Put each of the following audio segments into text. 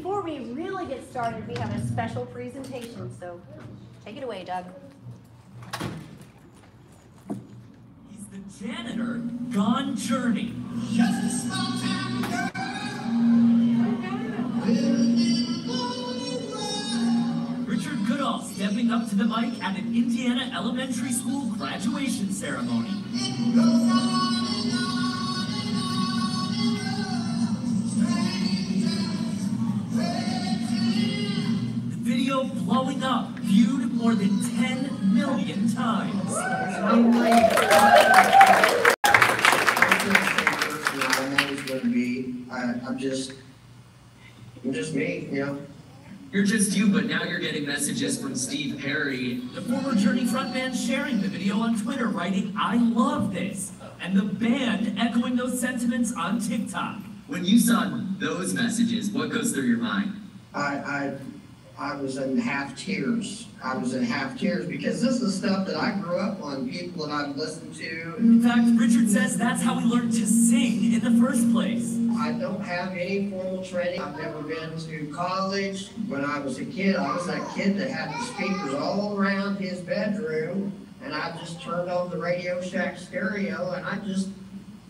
before we really get started, we have a special presentation, so take it away, Doug. He's the janitor gone journey. Just a small town girl. Richard Goodall stepping up to the mic at an Indiana elementary school graduation ceremony. It goes on and on and on. The video blowing up, viewed more than 10 million times. I'm always going to be. I'm just me, you know. You're just you, but now you're getting messages from Steve Perry. The former Journey frontman sharing the video on Twitter, writing, "I love this," and the band echoing those sentiments on TikTok. When you saw those messages, what goes through your mind? I was in half tears. I was in half tears because this is stuff that I grew up on, people that I've listened to. In fact, Richard says that's how he learned to sing in the first place. I don't have any formal training. I've never been to college. When I was a kid, I was that kid that had the speakers all around his bedroom, and I just turned on the Radio Shack stereo, and I just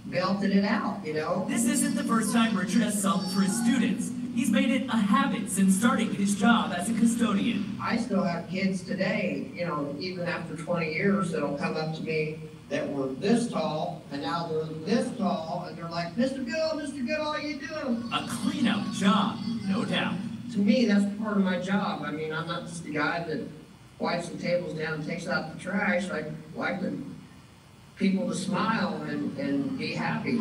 belted it out, you know? This isn't the first time Richard has sung for his students. He's made it a habit since starting his job as a custodian. I still have kids today, you know, even after 20 years, that'll come up to me that were this tall, and now they're this tall, and they're like, Mr. Goodall, how you doing? A cleanup job, no doubt. To me, that's part of my job. I mean, I'm not just the guy that wipes the tables down and takes out the trash. I like people to smile and be happy.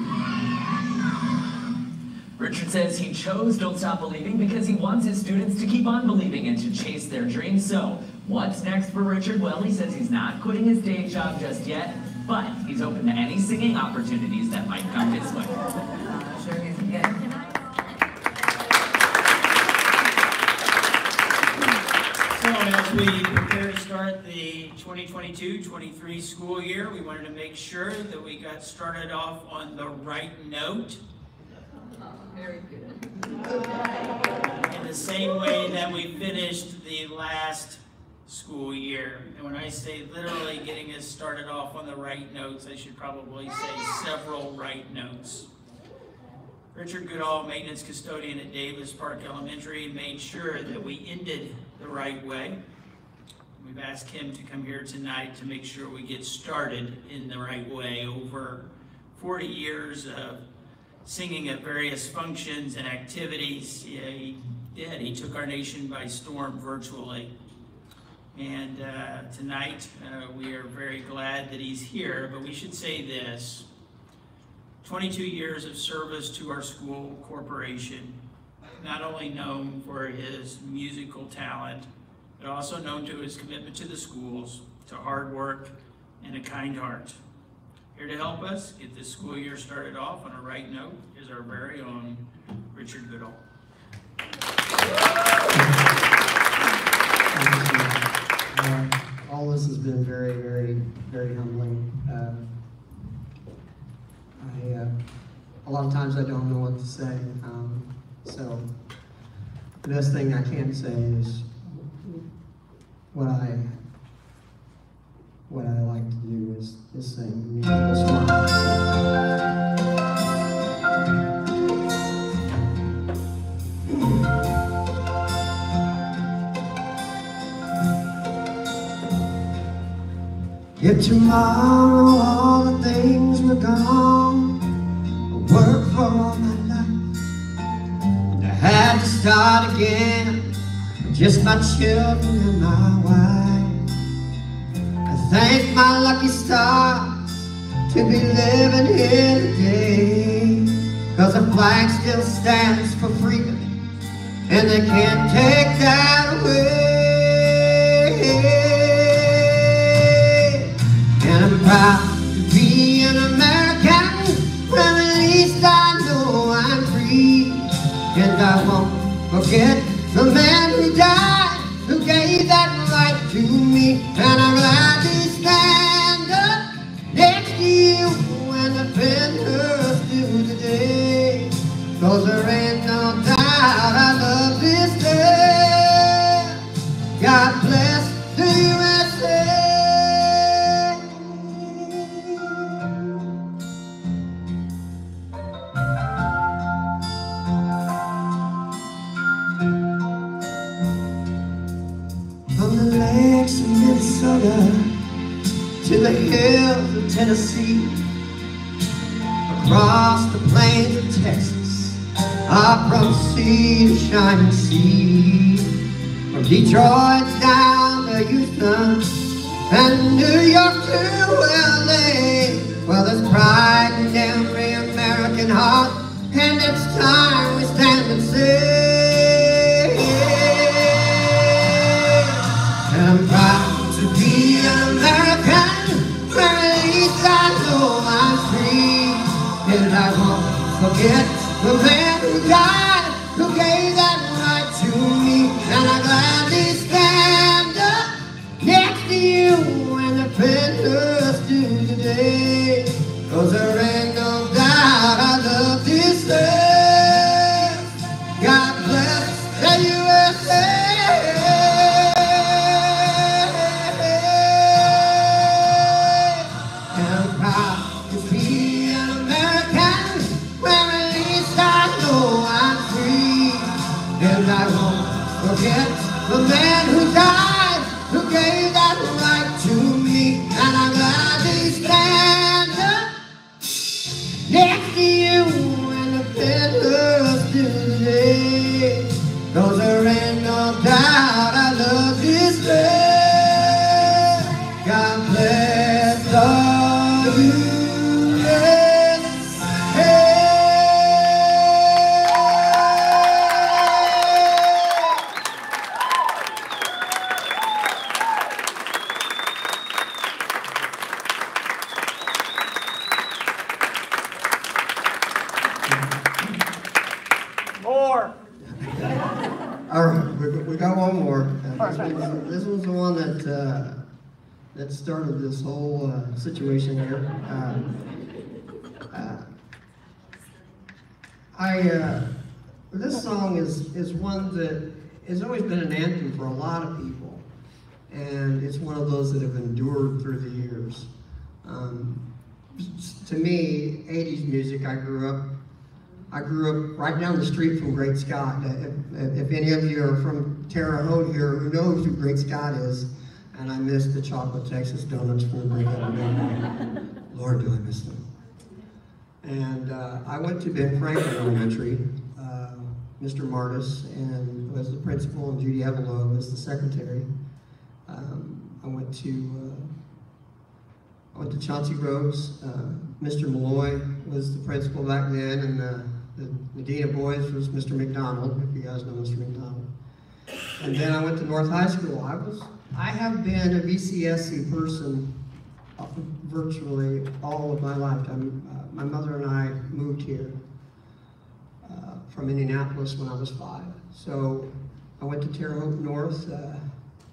Richard says he chose Don't Stop Believing because he wants his students to keep on believing and to chase their dreams. So, what's next for Richard? Well, he says he's not quitting his day job just yet, but he's open to any singing opportunities that might come his way. Sure you can get it. So as we prepare to start the 2022-23 school year, we wanted to make sure that we got started off on the right note. Very good. In the same way that we finished the last school year. And when I say literally getting us started off on the right notes, I should probably say several right notes. Richard Goodall, maintenance custodian at Davis Park Elementary, made sure that we ended the right way. We've asked him to come here tonight to make sure we get started in the right way. Over 40 years of singing at various functions and activities. Yeah, he did. He took our nation by storm virtually. And tonight, we are very glad that he's here, but we should say this. 22 years of service to our school corporation, not only known for his musical talent, but also known to his commitment to the schools, to hard work, and a kind heart. Here to help us get this school year started off on a right note is our very own Richard Goodall. All this has been very, very, very humbling. A lot of times I don't know what to say. So the best thing I can say is what I like to do is sing. If tomorrow all the things were gone, I worked for all my life, and I had to start again, just my children and my wife. I thank my lucky stars to be living here today, 'cause the flag still stands for freedom, and they can't take that away. And I'm proud to be an American, well at least I know I'm free. And I won't forget the man who died, who gave that right to me. And I'm glad to stand up next to you and defend her still today, 'cause there ain't no doubt I love you. hills of Tennessee, across the plains of Texas, up from sea to shining sea, from Detroit down to Houston, and New York to LA. Well, there's pride in every American heart, and it's time we stand and say, I'm proud to be an American, where at least I know I'm free, and I won't forget the man who died, who gave that right to me, and I gladly stand up next to you when the defenders do today, 'cause there ain't no doubt I love this land. God bless the USA. I'm proud to be an American, where at least I know I'm free, and I won't forget the man who died, who gave that right to me, and I'm glad to stand up next to you when the pillars do today, 'cause there ain't no doubt I love this land. God bless the USA. More. All right, we got one more. This was the one that started this whole situation here. This song is one that has always been an anthem for a lot of people, and it's one of those that have endured through the years. To me, 80s music, I grew up right down the street from Great Scott. If any of you are from Terre Haute here, who knows who Great Scott is, and I miss the chocolate Texas donuts from the Great Scott. Lord, do I miss them. And I went to Ben Franklin Elementary. Mr. Martis and was the principal, and Judy Evelo was the secretary. I went to Chauncey Rose. Mr. Malloy was the principal back then, and the dean of boys was Mr. McDonald, if you guys know Mr. McDonald. And then I went to North High School. I have been a VCSC person virtually all of my lifetime. My mother and I moved here from Indianapolis when I was 5. So I went to Terre Haute North.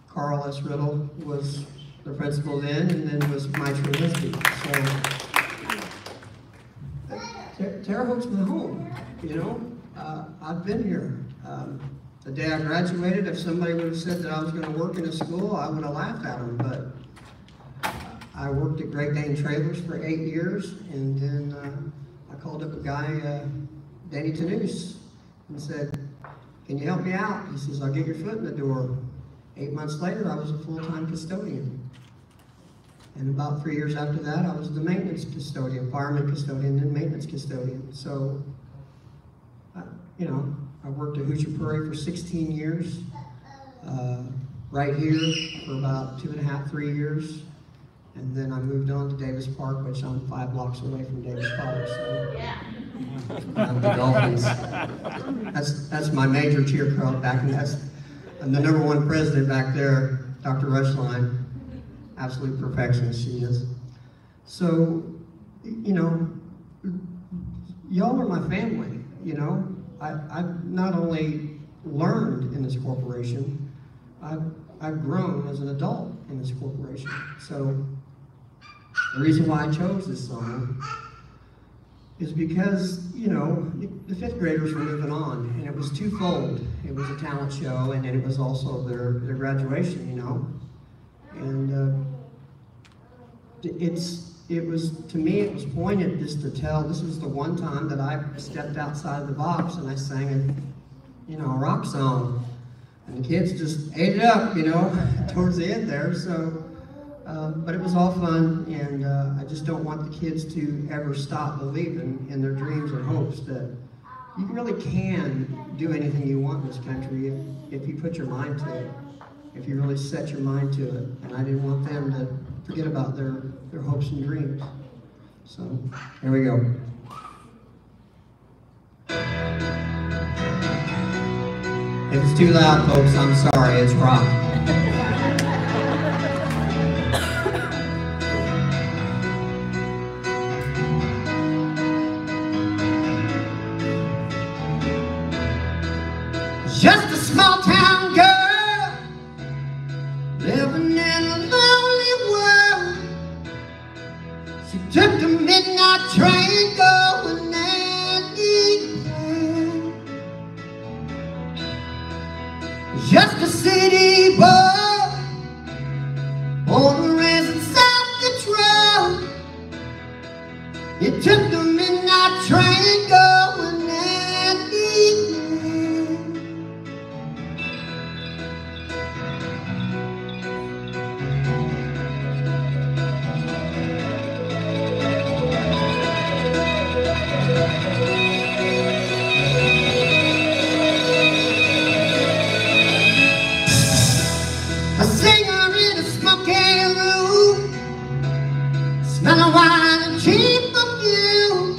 Carl S. Riddle was the principal then, and then was Mike Trelinsky. So Terre Haute's my home, you know. I've been here. The day I graduated, if somebody would have said that I was going to work in a school, I would have laughed at them. But I worked at Great Dane Trailers for 8 years, and then I called up a guy, Danny Tanous, and said, "Can you help me out?" He says, "I'll get your foot in the door." 8 months later, I was a full-time custodian. And about 3 years after that, I was the maintenance custodian, fireman custodian, and maintenance custodian. So, you know, I worked at Hoosier Prairie for 16 years, right here for about 2.5, 3 years. And then I moved on to Davis Park, which I'm 5 blocks away from Davis Park. So, the Dolphins. That's my major cheer crowd back, and I'm the #1 president back there, Dr. Rushline. Absolute perfectionist she is. So, you know, y'all are my family, you know. I've not only learned in this corporation, I've grown as an adult in this corporation. So, the reason why I chose this song is because, you know, the 5th graders were moving on, and it was twofold. It was a talent show, and then it was also their graduation, you know. And to me, it was poignant just to tell, this was the one time that I stepped outside the box and I sang a rock song. And the kids just ate it up, you know, towards the end there. So But it was all fun, and I just don't want the kids to ever stop believing in their dreams and hopes that you really can do anything you want in this country if you put your mind to it, if you really set your mind to it. And I didn't want them to forget about their hopes and dreams. So, here we go. If it's too loud, folks, I'm sorry, it's rock. Just a small town girl living in a lonely world. She took the midnight train going anywhere. Just a city boy born and raised in self-control. He took the midnight train going anywhere. A singer in a smoky room, smelling wine and cheap perfume.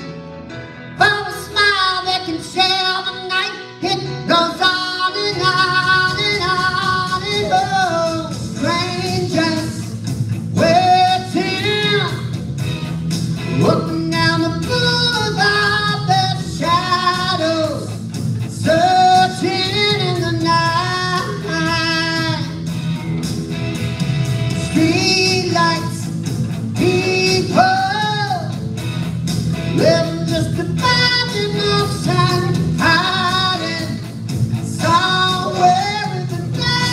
For a smile that can share the night, it goes on and on and on and on. Strangers waiting, looking down the boulevard, their shadows searching in the night. Street lights, people living just to find enough sun, hiding somewhere in the night.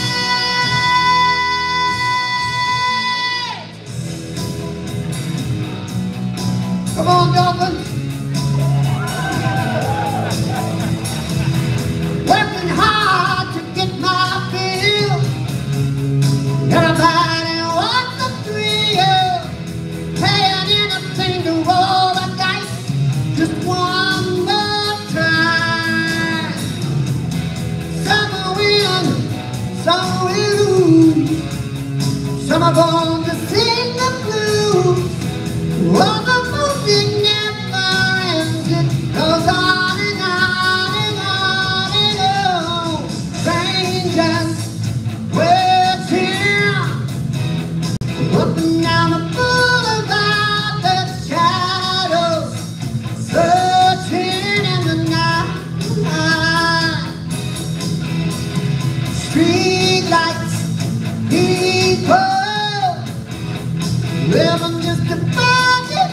Come on, Dolphins. Working hard to get my bill. Everybody wants a thrill, paying anything to roll the dice just one more time. Some will win, some will lose. Some are born to sing the blues. Oh, the music never ends. It goes on and on and on and on. Strangers waiting, looking down the boulevard, the shadows searching in the night. Street lights, people living just to find the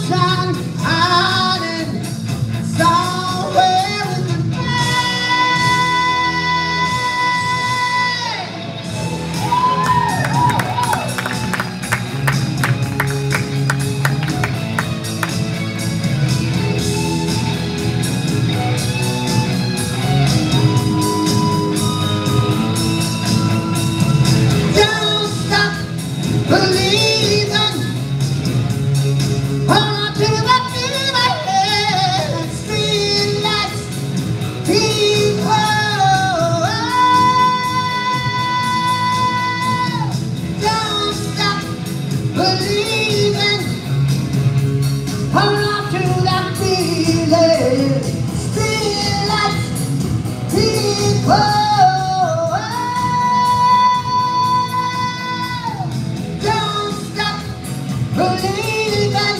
sun, hiding somewhere in the Don't stop believing. Hold on to that feeling. Street lights, people. Don't stop believing. Hold on to that feeling. Street lights, people. Don't stop believing.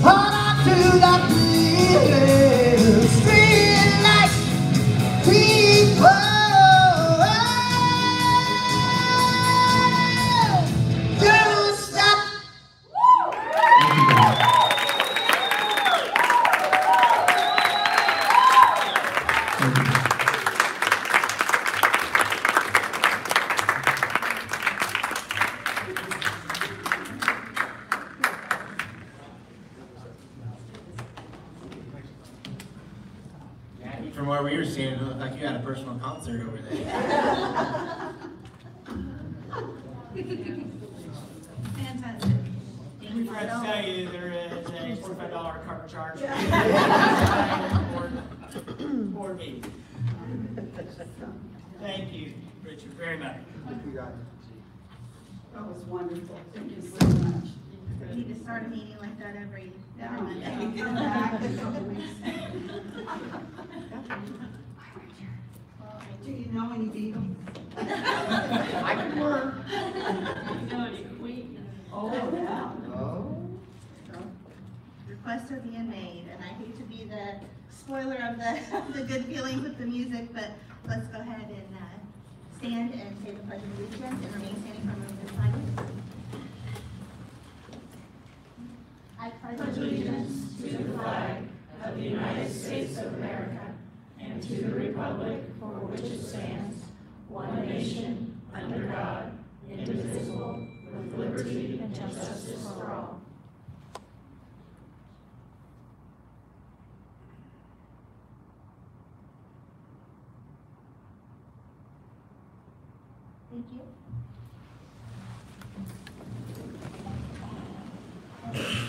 Hold on to that feeling. Street lights, people. Don't stop. From where we were seeing, it looked like you had a personal concert over there. card charge. Board meeting. Thank you, Richard, very much. That was wonderful. Thank you so much. We need to start a meeting like that every Come Monday. back in a couple weeks. Do you know any Beatles? I can work. Oh, yeah. Oh. Requests are being made, and I hate to be the spoiler of the good feelings with the music, but let's go ahead and stand and say the pledge of allegiance and remain standing for a moment of silence. I pledge allegiance to the flag of the United States of America and to the republic for which it stands, one nation, under God, indivisible, with liberty and justice for all. Thank you.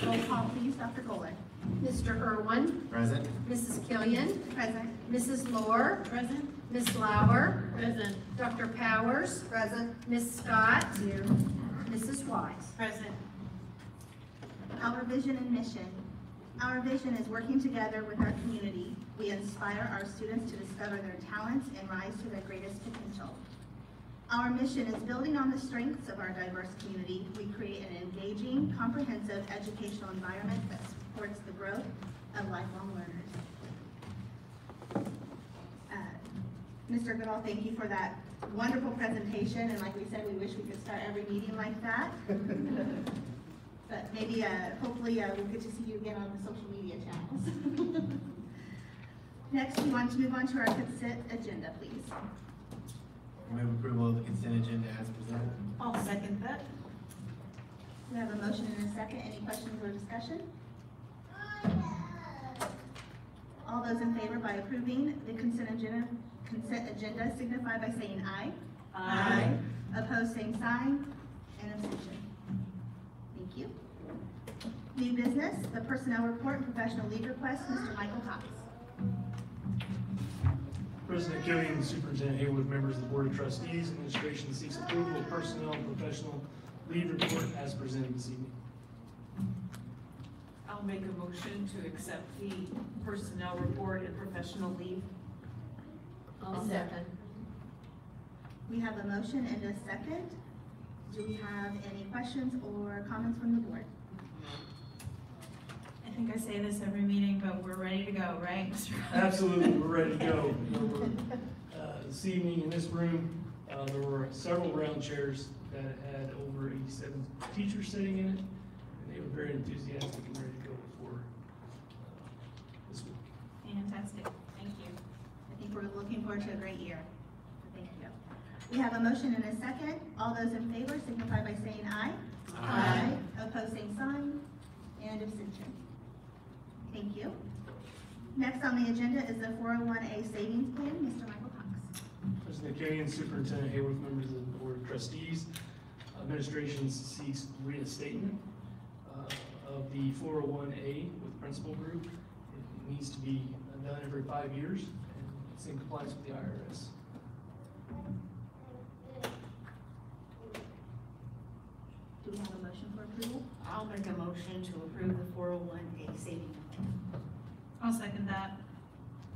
Roll call, please, Dr. Kohler. Mr. Irwin. Present. Mrs. Killian. Present. Mrs. Lohr. Present. Ms. Lauer. Present. Dr. Powers. Present. Ms. Scott. Here. Mrs. Wise. Present. Our vision and mission. Our vision is working together with our community. We inspire our students to discover their talents and rise to their greatest potential. Our mission is building on the strengths of our diverse community. We create an engaging, comprehensive educational environment that supports the growth of lifelong learners. Mr. Goodall, thank you for that wonderful presentation, and like we said, we wish we could start every meeting like that. But maybe, hopefully, we'll get to see you again on the social media channels. Next, we want to move on to our consent agenda, please. Move approval of the consent agenda as presented. I'll second that. We have a motion and a second. Any questions or discussion? All those in favor by approving the consent agenda signify by saying aye. Aye. Opposed, same sign, and abstention. Thank you. New business, the personnel report and professional leave request, Mr. Michael Cox. President Killian, Superintendent Haywood, members of the Board of Trustees, administration seeks approval of personnel and professional leave report as presented this evening. I'll make a motion to accept the personnel report and professional leave. I'll second. We have a motion and a second. Do we have any questions or comments from the board? I think I say this every meeting, but we're ready to go, right, Mr. Absolutely, we're ready to go. This evening in this room, there were several round chairs that had over 87 teachers sitting in it, and they were very enthusiastic and ready to go for this week. Fantastic, thank you. I think we're looking forward to a great year. Thank you. We have a motion and a second. All those in favor signify by saying aye. Aye. Opposed, same sign, and abstention. Thank you. Next on the agenda is the 401A savings plan, Mr. Michael Cox. President Killian, Superintendent Hayworth, members of the Board of Trustees, administration seeks reinstatement of the 401A with Principal Group. It needs to be done every 5 years, and it's in compliance with the IRS. Do we have a motion for approval? I'll make a motion to approve the 401A savings. I'll second that.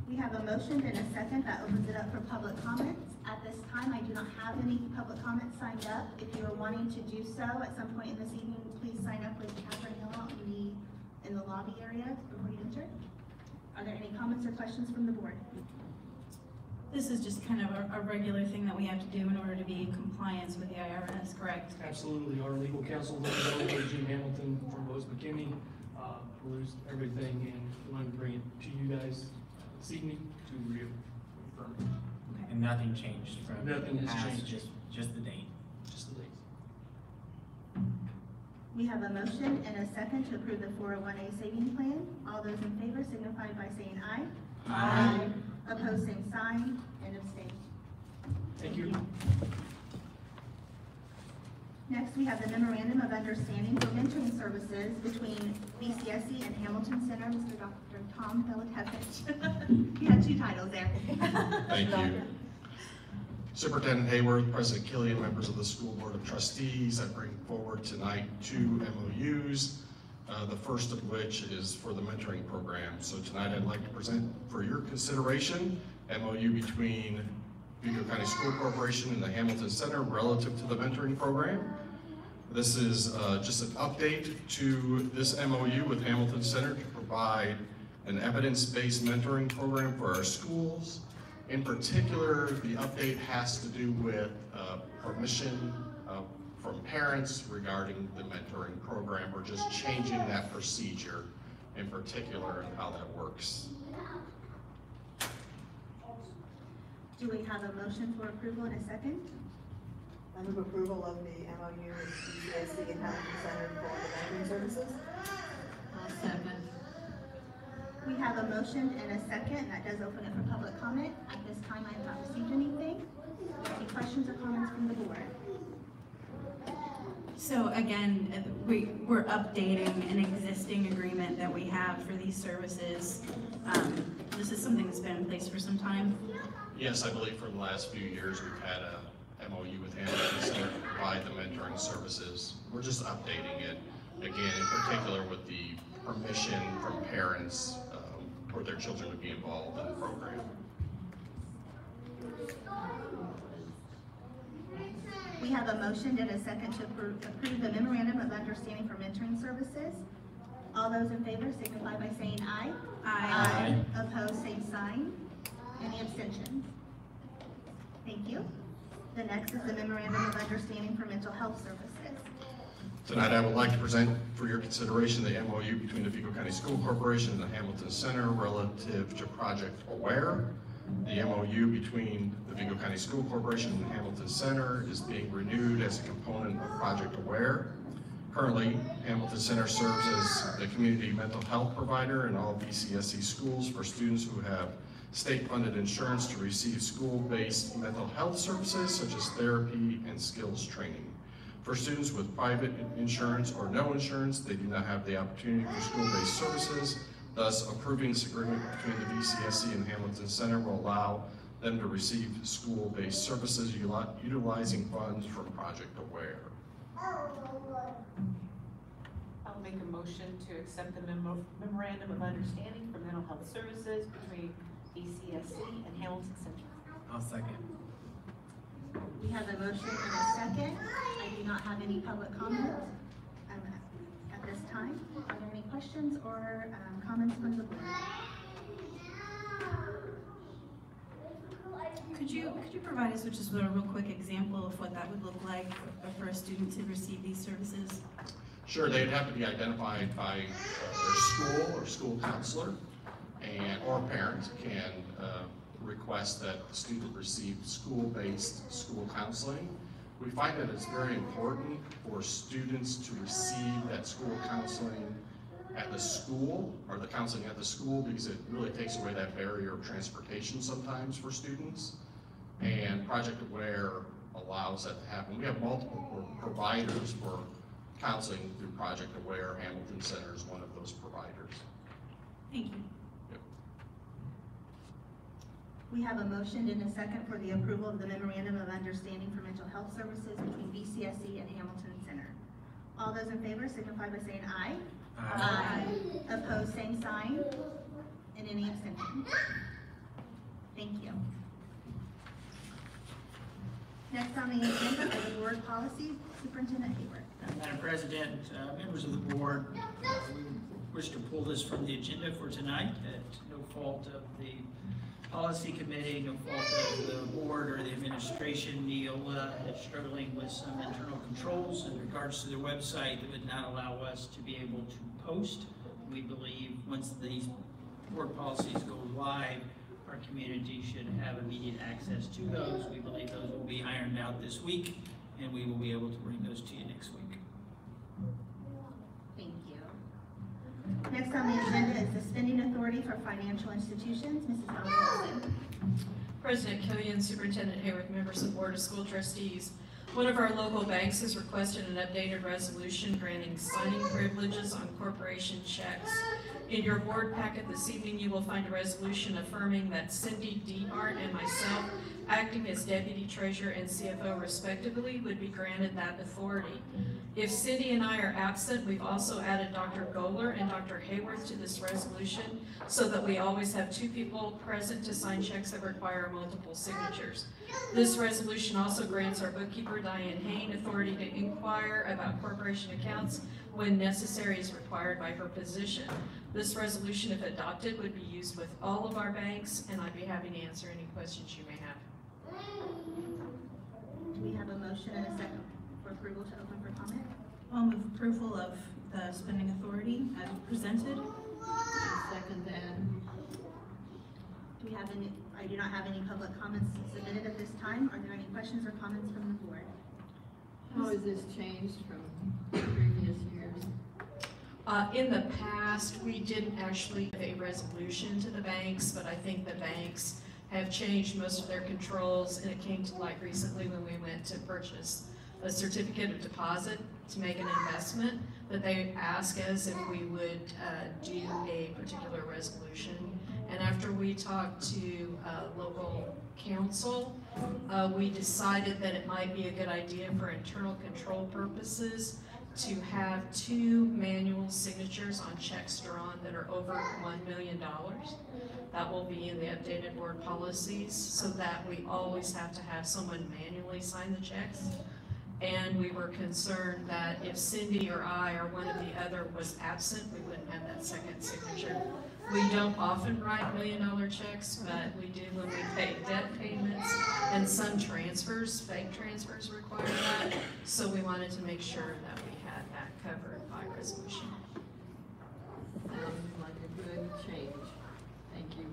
We have a motion and a second that opens it up for public comments. At this time, I do not have any public comments signed up. If you are wanting to do so at some point in this evening, please sign up with Catherine Hill out in the lobby area before you enter. Are there any comments or questions from the board? This is just kind of a regular thing that we have to do in order to be in compliance with the IRS, correct? Absolutely. Our legal counsel, Jim Hamilton from Bose McKinney, perused everything and wanted to bring it to you guys this evening to reaffirm it. And nothing changed from Nothing has past, changed. just the date. Just the dates. We have a motion and a second to approve the 401A savings plan. All those in favor signify by saying aye. Aye. Opposed, same sign, and abstain. Thank you. Next, we have the memorandum of understanding for mentoring services between VCSE and Hamilton Center. Mr. Dr. Tom Belatevich. You had two titles there. Thank you. Superintendent Hayworth, President Killian, members of the School Board of Trustees, I bring forward tonight two MOUs, the first of which is for the mentoring program. So tonight I'd like to present for your consideration MOU between Vigo County School Corporation and the Hamilton Center relative to the mentoring program. This is just an update to this MOU with Hamilton Center to provide an evidence-based mentoring program for our schools. In particular, the update has to do with permission from parents regarding the mentoring program. We're just changing that procedure in particular and how that works. Do we have a motion for approval in a second? I move approval of the MOU with VCSE and Hamilton Center for the mentoring services. I'll second. We have a motion and a second, and that does open it for public comment. At this time, I have not received anything. Any questions or comments from the board? So again, we're updating an existing agreement that we have for these services. This is something that's been in place for some time. Yes, I believe for the last few years we've had a MOU with Hamilton Center to provide the mentoring services. We're just updating it, again, in particular with the permission from parents for their children to be involved in the program. We have a motion and a second to approve the memorandum of understanding for mentoring services. All those in favor signify by saying aye. Aye. Opposed, same sign. Any abstentions? Thank you. The next is the memorandum of understanding for mental health services. Tonight I would like to present for your consideration the MOU between the Vigo County School Corporation and the Hamilton Center relative to Project Aware. The MOU between the Vigo County School Corporation and the Hamilton Center is being renewed as a component of Project Aware. Currently, Hamilton Center serves as the community mental health provider in all VCSE schools for students who have state-funded insurance to receive school-based mental health services such as therapy and skills training. For students with private insurance or no insurance, they do not have the opportunity for school-based services. Thus, approving this agreement between the VCSE and Hamilton Center will allow them to receive school-based services utilizing funds from Project Aware. I'll make a motion to accept the memorandum of understanding for mental health services between VCSE and Hamilton Center. I'll second. We have a motion and a second. I do not have any public comments at this time. Are there any questions or comments from the board? Could you provide us with just a real quick example of what that would look like for a student to receive these services? Sure, they'd have to be identified by their school or school counselor, or parents can request that the student receive school-based school counseling. We find that it's very important for students to receive that school counseling at the school, or the counseling at the school, because it really takes away that barrier of transportation sometimes for students. And Project Aware allows that to happen. We have multiple providers for counseling through Project Aware. Hamilton Center is one of those providers. Thank you. We have a motion and a second for the approval of the memorandum of understanding for mental health services between VCSE and Hamilton Center. All those in favor signify by saying aye. Aye. Opposed, same sign. And any abstentions? Thank you. Next on the agenda are the board policies. Superintendent Hayworth. Madam President, members of the board, we wish to pull this from the agenda for tonight at no fault of the policy committee, no fault of the board or the administration. Neola is struggling with some internal controls in regards to their website that would not allow us to be able to post. We believe once these board policies go live, our community should have immediate access to those. We believe those will be ironed out this week, and we will be able to bring those to you next week. Thank you. Next on the agenda is the spending authority for financial institutions. Mrs. Howard. President Killian, Superintendent Hayworth, members of the Board of School Trustees. One of our local banks has requested an updated resolution granting signing privileges on corporation checks. In your board packet this evening, you will find a resolution affirming that Cindy DeMart and myself, acting as Deputy Treasurer and CFO respectively, would be granted that authority. If Cindy and I are absent, we've also added Dr. Goler and Dr. Hayworth to this resolution so that we always have two people present to sign checks that require multiple signatures. This resolution also grants our bookkeeper, Diane Hain, authority to inquire about corporation accounts when necessary as required by her position. This resolution, if adopted, would be used with all of our banks, and I'd be happy to answer any questions you may have. Do we have a motion and a second for approval to open for comment? I'll move approval of the spending authority as presented. Second that. Do we have any, I do not have any public comments submitted at this time. Are there any questions or comments from the board? How has this changed from previous years? In the past, we didn't actually have a resolution to the banks, but I think the banks have changed most of their controls, and it came to light recently when we went to purchase a certificate of deposit to make an investment, that they asked us if we would do a particular resolution. And after we talked to local council, we decided that it might be a good idea for internal control purposes to have 2 manual signatures on checks drawn that are over $1 million. That will be in the updated board policies so that we always have to have someone manually sign the checks. And we were concerned that if Cindy or I or one of the other was absent, we wouldn't have that second signature. We don't often write $1 million checks, but we do when we pay debt payments, and some transfers, bank transfers require that. So we wanted to make sure that we had that covered by resolution. Sounds like a good change. Thank you.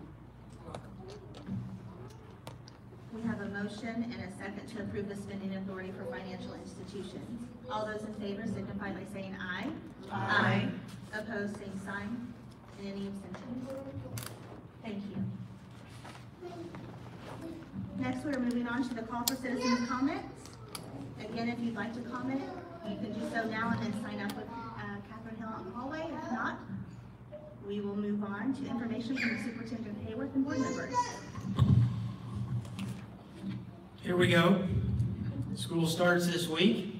We have a motion and a second to approve the spending authority for financial institutions. All those in favor signify by saying aye. Aye. Opposed, same sign. And any abstentions? Thank you. Next, we're moving on to the call for citizens' comments. Again, if you'd like to comment, you can do so now and then sign up with Catherine Hill on the hallway. If not, we will move on to information from Superintendent Hayworth and board members. Here we go. School starts this week.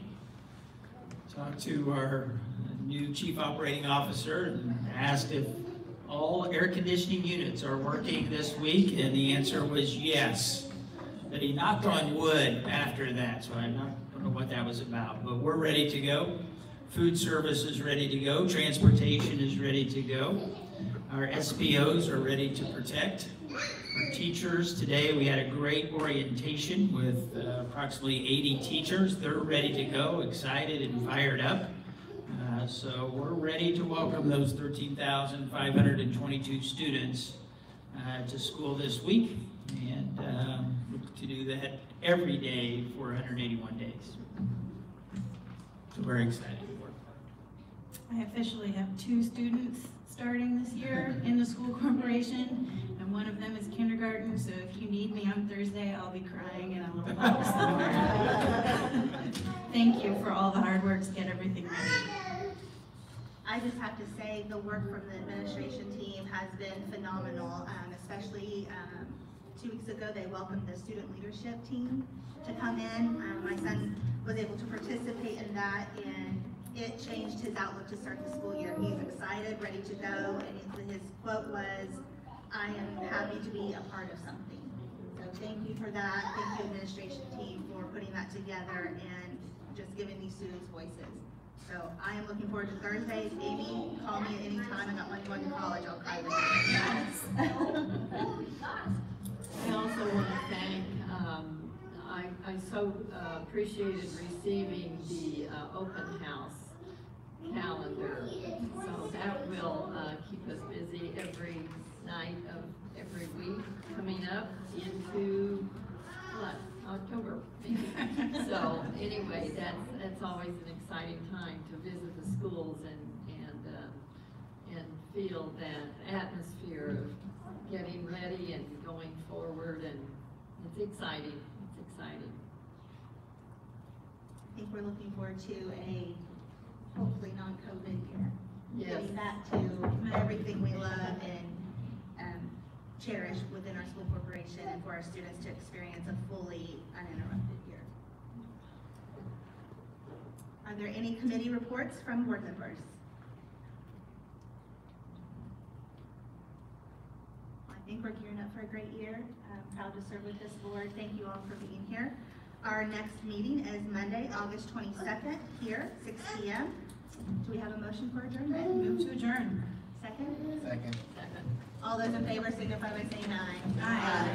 Talked to our new chief operating officer and asked if all air conditioning units are working this week, and the answer was yes. But he knocked on wood after that, so I don't know what that was about. But we're ready to go. Food service is ready to go. Transportation is ready to go. Our SPOs are ready to protect. Our teachers, today we had a great orientation with approximately 80 teachers. They're ready to go, excited and fired up. So we're ready to welcome those 13,522 students to school this week, and look to do that every day for 181 days. So we're excited. I officially have 2 students starting this year in the school corporation, and one of them is kindergarten, so if you need me on Thursday, I'll be crying in a little box somewhere. Thank you for all the hard work to get everything ready. I just have to say the work from the administration team has been phenomenal, especially 2 weeks ago they welcomed the student leadership team to come in. My son was able to participate in that, and it changed his outlook to start the school year. He's excited, ready to go, and his quote was, "I am happy to be a part of something." So thank you for that. Thank you, administration team, for putting that together and just giving these students voices. So I am looking forward to Thursdays. Amy, call me at any time. I'm not like going to college. I'll cry with you. I also want to thank, I so appreciated receiving the open house calendar. So that will keep us busy every night of every week coming up into, what, October maybe. So anyway, that's always an exciting time to visit the schools and feel that atmosphere of getting ready and going forward, and it's exciting. It's exciting. think we're looking forward to a hopefully non-COVID year. Yes. Getting back to everything we love and cherish within our school corporation, and for our students to experience a fully uninterrupted year. Are there any committee reports from board members? I think we're gearing up for a great year. I'm proud to serve with this board. Thank you all for being here. Our next meeting is Monday, August 22nd, here, 6 p.m. Do we have a motion for adjournment? Move to adjourn. Second? Second. All those in favor signify by saying aye. Aye.